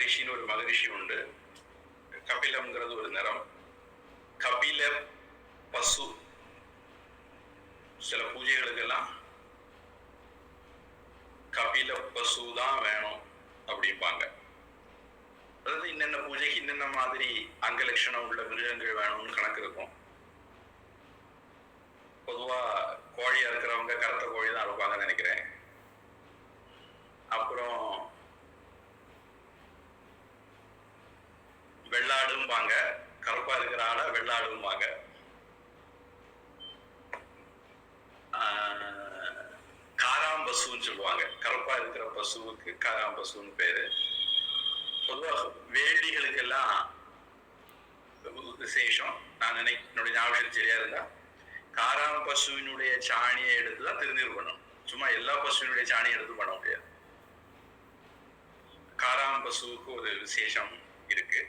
மகரிஷின்னு ஒரு மகரிஷி உண்டு. கபிலம்ங்கிறது ஒரு நிறம். கபில பசு சில பூஜைகளுக்கெல்லாம் கபில பசு தான் வேணும் அப்படிம்பாங்க. அதாவது இன்னென்ன பூஜைக்கு இன்னென்ன மாதிரி அங்க லட்சணம் உள்ள மிருகங்கள் வேணும்னு கணக்கு இருக்கும். பொதுவா கோழியா இருக்கிறவங்க கருத்த கோழி தான் இருப்பாங்கன்னு நினைக்கிறேன். அப்புறம் வெள்ளாடும்பாங்க, கருப்பா இருக்கிற ஆளை வெள்ளாடும்பாங்க. காராம்பசுன்னு சொல்லுவாங்க. கருப்பா இருக்கிற பசுவுக்கு காராம்பசுன்னு பேரு. பொதுவாக வேள்விகளுக்கெல்லாம் விசேஷம். நான் என்னுடைய ஞாபகம் சரியா இருந்தா காராம் பசுவினுடைய சாணியை எடுத்துதான் திருநீர் பண்ணணும். சும்மா எல்லா பசுவினுடைய சாணியை எடுத்து பண்ண முடியாது. காராம் பசுவுக்கு ஒரு விசேஷம் இருக்கு.